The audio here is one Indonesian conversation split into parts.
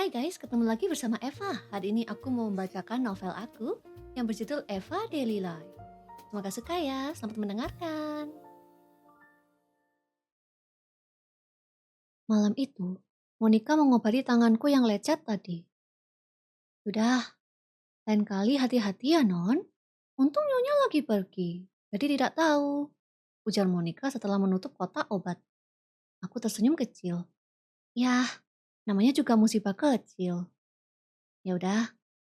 Hai guys, ketemu lagi bersama Eva. Hari ini aku mau membacakan novel aku yang berjudul Eva Daily Life. Semoga suka ya, selamat mendengarkan. Malam itu, Monica mengobati tanganku yang lecet tadi. Sudah, lain kali hati-hati ya non. Untung Nyonya lagi pergi, jadi tidak tahu. Ujar Monica setelah menutup kotak obat. Aku tersenyum kecil. Yah, namanya juga musibah kecil. Ya udah,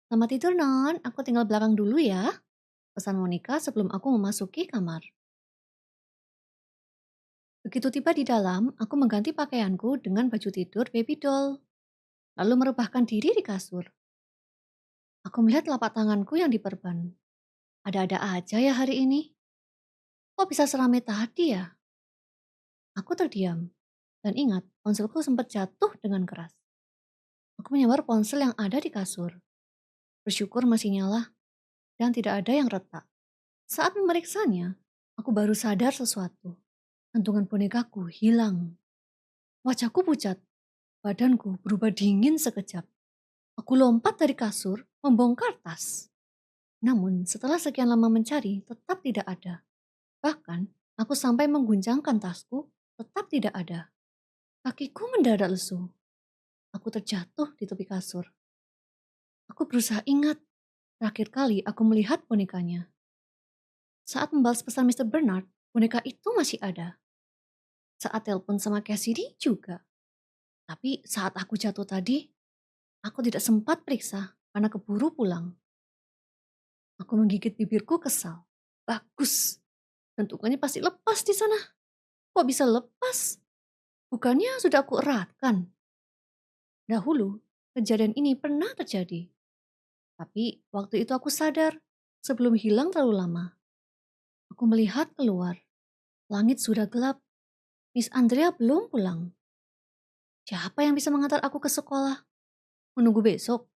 selamat tidur non, aku tinggal belakang dulu ya. Pesan Monica sebelum aku memasuki kamar. Begitu tiba di dalam, aku mengganti pakaianku dengan baju tidur baby doll, lalu merebahkan diri di kasur. Aku melihat telapak tanganku yang diperban. Ada-ada aja ya hari ini. Kok bisa seramai tadi ya? Aku terdiam, dan ingat ponselku sempat jatuh dengan keras. Aku menyambar ponsel yang ada di kasur. Bersyukur masih nyala, dan tidak ada yang retak. Saat memeriksanya, aku baru sadar sesuatu. Gantungan bonekaku hilang. Wajahku pucat, badanku berubah dingin sekejap. Aku lompat dari kasur, membongkar tas. Namun setelah sekian lama mencari, tetap tidak ada. Bahkan, aku sampai mengguncangkan tasku, tetap tidak ada. Kakiku mendadak lesu. Aku terjatuh di tepi kasur. Aku berusaha ingat, terakhir kali aku melihat bonekanya. Saat membalas pesan Mr. Bernard, boneka itu masih ada. Saat telepon sama Cassidy juga. Tapi saat aku jatuh tadi, aku tidak sempat periksa karena keburu pulang. Aku menggigit bibirku kesal. Bagus, gantungannya pasti lepas di sana. Kok bisa lepas? Bukannya sudah aku eratkan? Dahulu, kejadian ini pernah terjadi. Tapi waktu itu aku sadar sebelum hilang terlalu lama. Aku melihat keluar. Langit sudah gelap. Miss Andrea belum pulang. Siapa yang bisa mengantar aku ke sekolah? Menunggu besok?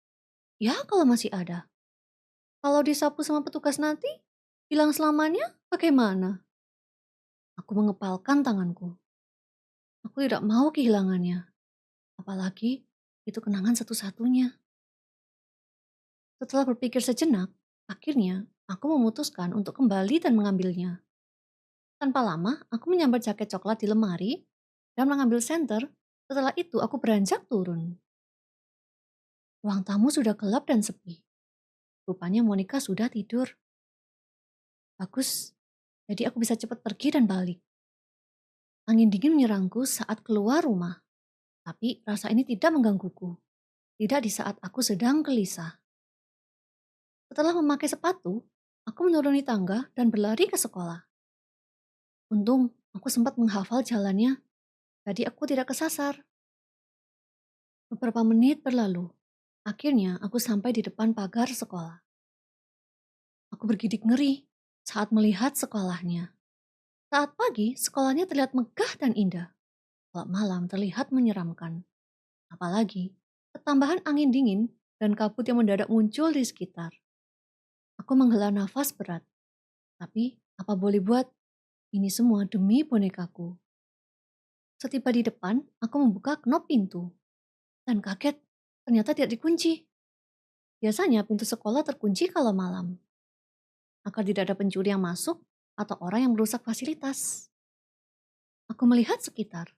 Ya kalau masih ada. Kalau disapu sama petugas nanti, hilang selamanya bagaimana? Aku mengepalkan tanganku. Aku tidak mau kehilangannya. Apalagi itu kenangan satu-satunya. Setelah berpikir sejenak, akhirnya aku memutuskan untuk kembali dan mengambilnya. Tanpa lama, aku menyambar jaket coklat di lemari dan mengambil senter. Setelah itu aku beranjak turun. Ruang tamu sudah gelap dan sepi. Rupanya Monica sudah tidur. Bagus, jadi aku bisa cepat pergi dan balik. Angin dingin menyerangku saat keluar rumah. Tapi rasa ini tidak menggangguku. Tidak di saat aku sedang gelisah. Setelah memakai sepatu, aku menuruni tangga dan berlari ke sekolah. Untung aku sempat menghafal jalannya, jadi aku tidak kesasar. Beberapa menit berlalu. Akhirnya aku sampai di depan pagar sekolah. Aku bergidik ngeri saat melihat sekolahnya. Saat pagi, sekolahnya terlihat megah dan indah. Kalau malam terlihat menyeramkan. Apalagi ketambahan angin dingin dan kabut yang mendadak muncul di sekitar. Aku menghela nafas berat. Tapi apa boleh buat, ini semua demi bonekaku. Setiba di depan, aku membuka knop pintu. Dan kaget, ternyata tidak dikunci. Biasanya pintu sekolah terkunci kalau malam. Agar tidak ada pencuri yang masuk atau orang yang merusak fasilitas. Aku melihat sekitar.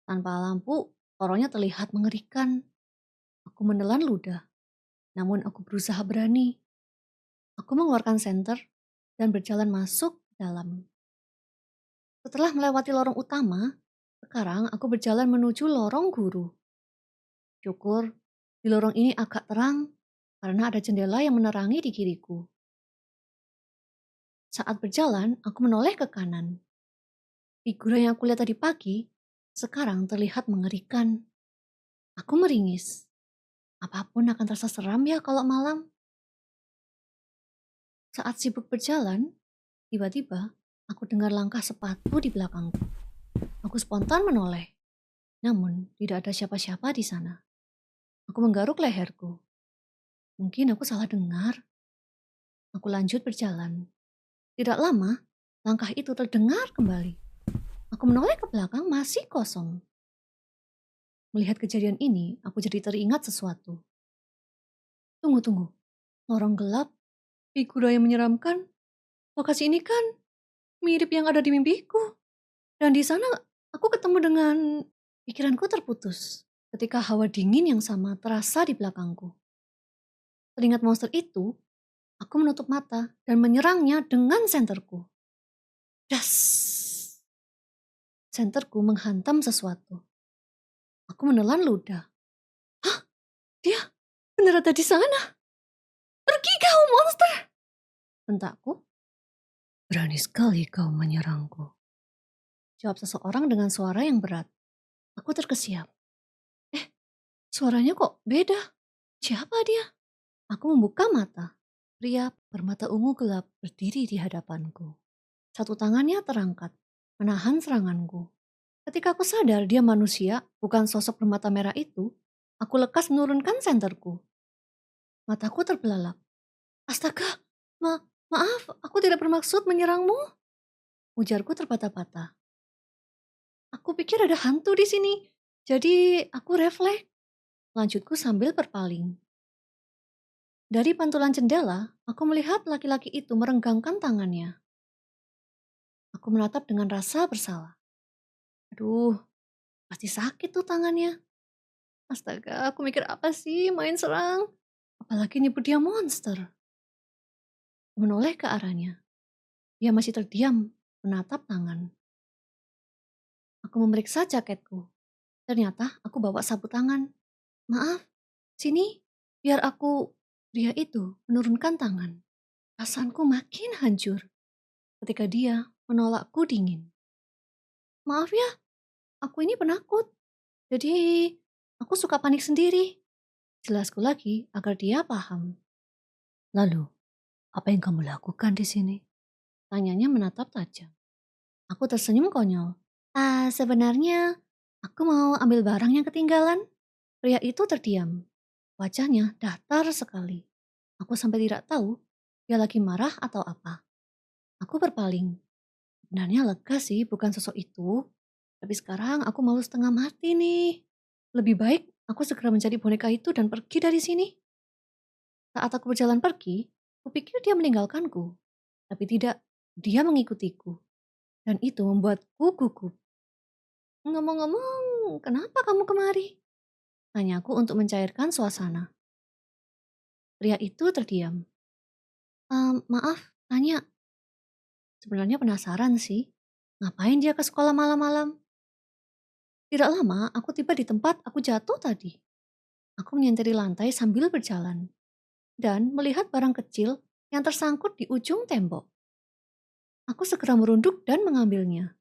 Tanpa lampu, lorongnya terlihat mengerikan. Aku menelan ludah. Namun aku berusaha berani. Aku mengeluarkan senter dan berjalan masuk dalam. Setelah melewati lorong utama, sekarang aku berjalan menuju lorong guru. Syukur, di lorong ini agak terang karena ada jendela yang menerangi di kiriku. Saat berjalan, aku menoleh ke kanan. Figura yang aku lihat tadi pagi, sekarang terlihat mengerikan. Aku meringis. Apapun akan terasa seram ya kalau malam. Saat sibuk berjalan, tiba-tiba aku dengar langkah sepatu di belakangku. Aku spontan menoleh. Namun, tidak ada siapa-siapa di sana. Aku menggaruk leherku. Mungkin aku salah dengar. Aku lanjut berjalan. Tidak lama, langkah itu terdengar kembali. Aku menoleh ke belakang masih kosong. Melihat kejadian ini, aku jadi teringat sesuatu. Tunggu, tunggu. Lorong gelap, figura yang menyeramkan. Lokasi ini kan mirip yang ada di mimpiku. Dan di sana aku ketemu dengan pikiranku terputus. Ketika hawa dingin yang sama terasa di belakangku. Teringat monster itu, aku menutup mata dan menyerangnya dengan senterku. Das! Senterku menghantam sesuatu. Aku menelan ludah. Hah? Dia benar ada di sana? Pergi kau monster! Bentakku. Berani sekali kau menyerangku. Jawab seseorang dengan suara yang berat. Aku terkesiap. Suaranya kok beda? Siapa dia? Aku membuka mata. Pria bermata ungu gelap berdiri di hadapanku. Satu tangannya terangkat, menahan seranganku. Ketika aku sadar dia manusia, bukan sosok bermata merah itu, aku lekas menurunkan senterku. Mataku terbelalak. Astaga, maaf, aku tidak bermaksud menyerangmu. Ujarku terpatah-patah. Aku pikir ada hantu di sini, jadi aku refleks. Lanjutku sambil berpaling. Dari pantulan jendela, aku melihat laki-laki itu merenggangkan tangannya. Aku menatap dengan rasa bersalah. Aduh, pasti sakit tuh tangannya. Astaga, aku mikir apa sih main serang? Apalagi nyebut dia monster. Menoleh ke arahnya. Dia masih terdiam, menatap tangan. Aku memeriksa jaketku. Ternyata aku bawa sapu tangan. Maaf, sini, biar aku... Pria itu menurunkan tangan. Perasaanku makin hancur ketika dia menolakku dingin. Maaf ya, aku ini penakut. Jadi, aku suka panik sendiri. Jelasku lagi agar dia paham. Lalu, apa yang kamu lakukan di sini? Tanyanya menatap tajam. Aku tersenyum konyol. Sebenarnya aku mau ambil barang yang ketinggalan. Pria itu terdiam. Wajahnya datar sekali. Aku sampai tidak tahu dia lagi marah atau apa. Aku berpaling. Sebenarnya lega sih bukan sosok itu. Tapi sekarang aku malu setengah mati nih. Lebih baik aku segera mencari boneka itu dan pergi dari sini. Saat aku berjalan pergi, kupikir dia meninggalkanku. Tapi tidak, dia mengikutiku. Dan itu membuatku gugup. Ngomong-ngomong, kenapa kamu kemari? Tanyaku untuk mencairkan suasana. Pria itu terdiam. Maaf, tanya. Sebenarnya penasaran sih. Ngapain dia ke sekolah malam-malam? Tidak lama, aku tiba di tempat aku jatuh tadi. Aku menyentiri lantai sambil berjalan. Dan melihat barang kecil yang tersangkut di ujung tembok. Aku segera merunduk dan mengambilnya.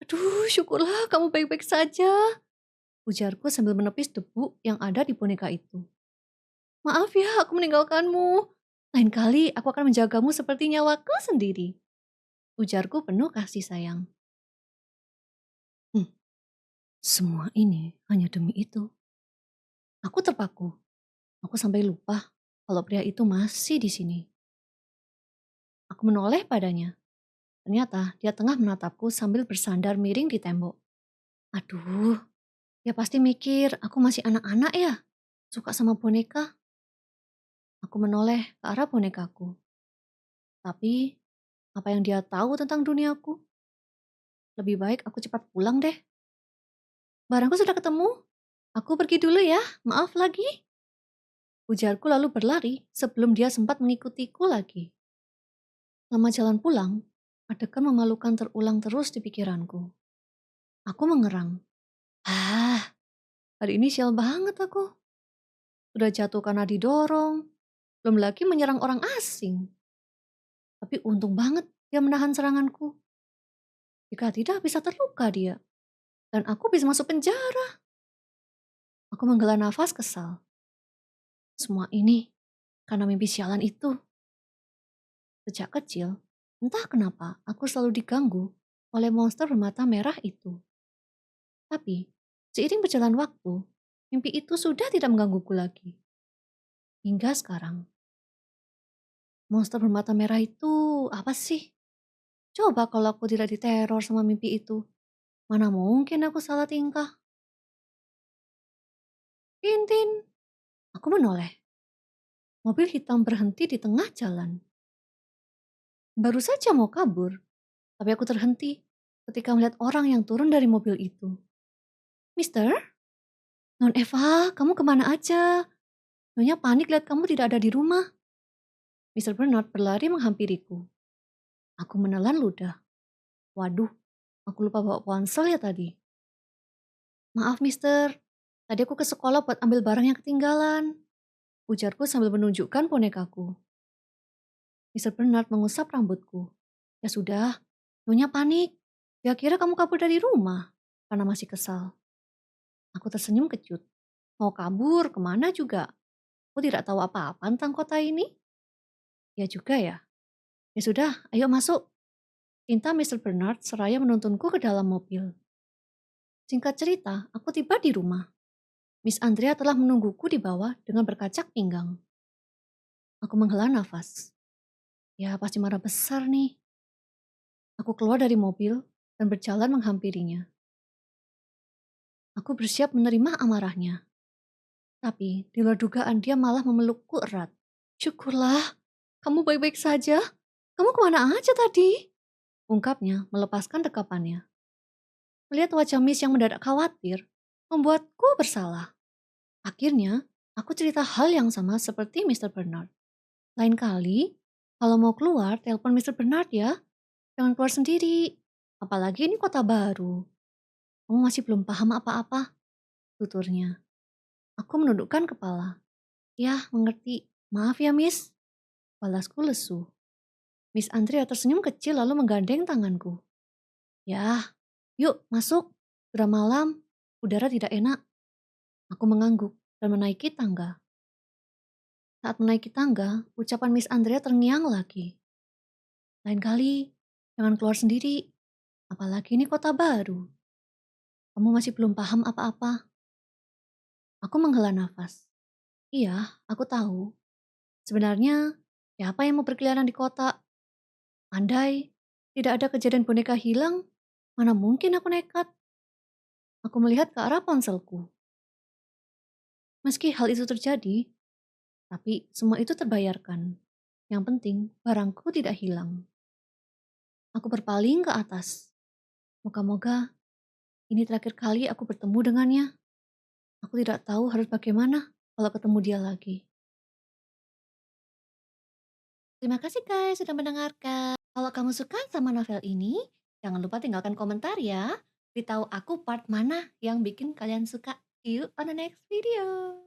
Aduh, syukurlah kamu baik-baik saja. Ujarku sambil menepis debu yang ada di boneka itu. Maaf ya, aku meninggalkanmu. Lain kali aku akan menjagamu seperti nyawaku sendiri. Ujarku penuh kasih sayang. Semua ini hanya demi itu. Aku terpaku. Aku sampai lupa kalau pria itu masih di sini. Aku menoleh padanya. Ternyata dia tengah menatapku sambil bersandar miring di tembok. Aduh, dia pasti mikir aku masih anak-anak ya. Suka sama boneka. Aku menoleh ke arah bonekaku. Tapi, apa yang dia tahu tentang duniaku? Lebih baik aku cepat pulang deh. Barangku sudah ketemu. Aku pergi dulu ya, maaf lagi. Ujarku lalu berlari sebelum dia sempat mengikutiku lagi. Lama jalan pulang, adegan memalukan terulang terus di pikiranku. Aku mengerang. Hari ini sial banget aku. Sudah jatuh karena didorong, belum lagi menyerang orang asing. Tapi untung banget dia menahan seranganku. Jika tidak bisa terluka dia. Dan aku bisa masuk penjara. Aku menghela nafas kesal. Semua ini karena mimpi sialan itu. Sejak kecil, entah kenapa aku selalu diganggu oleh monster bermata merah itu. Tapi, seiring berjalan waktu, mimpi itu sudah tidak menggangguku lagi. Hingga sekarang. Monster bermata merah itu apa sih? Coba kalau aku tidak diteror sama mimpi itu. Mana mungkin aku salah tingkah? Tintin. Aku menoleh. Mobil hitam berhenti di tengah jalan. Baru saja mau kabur, tapi aku terhenti ketika melihat orang yang turun dari mobil itu. Mister? Non Eva, kamu kemana aja? Nyonya panik lihat kamu tidak ada di rumah. Mister Bernard berlari menghampiriku. Aku menelan ludah. Waduh, aku lupa bawa ponsel ya tadi. Maaf mister, tadi aku ke sekolah buat ambil barang yang ketinggalan. Ujarku sambil menunjukkan bonekaku. Mister Bernard mengusap rambutku. Ya sudah, Nyonya panik. Dia kira kamu kabur dari rumah karena masih kesal. Aku tersenyum kecut. Mau kabur kemana juga? Aku tidak tahu apa-apa tentang kota ini. Ya juga ya. Ya sudah, ayo masuk. Pinta Mister Bernard seraya menuntunku ke dalam mobil. Singkat cerita, aku tiba di rumah. Miss Andrea telah menungguku di bawah dengan berkacak pinggang. Aku menghela nafas. Ya pasti marah besar nih. Aku keluar dari mobil dan berjalan menghampirinya. Aku bersiap menerima amarahnya. Tapi di luar dugaan dia malah memelukku erat. Syukurlah, kamu baik-baik saja. Kamu kemana aja tadi? Ungkapnya melepaskan dekapannya. Melihat wajah Miss yang mendadak khawatir, membuatku bersalah. Akhirnya, aku cerita hal yang sama seperti Mister Bernard. Lain kali, kalau mau keluar, telepon Mister Bernard ya. Jangan keluar sendiri. Apalagi ini kota baru. Kamu masih belum paham apa-apa, tuturnya. Aku menundukkan kepala. Ya, mengerti. Maaf ya, Miss. Balasku lesu. Miss Andrea tersenyum kecil lalu menggandeng tanganku. Ya, yuk masuk. Sudah malam, udara tidak enak. Aku mengangguk dan menaiki tangga. Saat menaiki tangga, ucapan Miss Andrea terngiang lagi. Lain kali, jangan keluar sendiri. Apalagi ini kota baru. Kamu masih belum paham apa-apa. Aku menghela nafas. Iya, aku tahu. Sebenarnya, siapa yang mau berkeliaran di kota? Andai tidak ada kejadian boneka hilang, mana mungkin aku nekat. Aku melihat ke arah ponselku. Meski hal itu terjadi, tapi semua itu terbayarkan. Yang penting, barangku tidak hilang. Aku berpaling ke atas. Moga-moga ini terakhir kali aku bertemu dengannya. Aku tidak tahu harus bagaimana kalau ketemu dia lagi. Terima kasih guys sudah mendengarkan. Kalau kamu suka sama novel ini, jangan lupa tinggalkan komentar ya. Beritahu aku part mana yang bikin kalian suka. See you on the next video.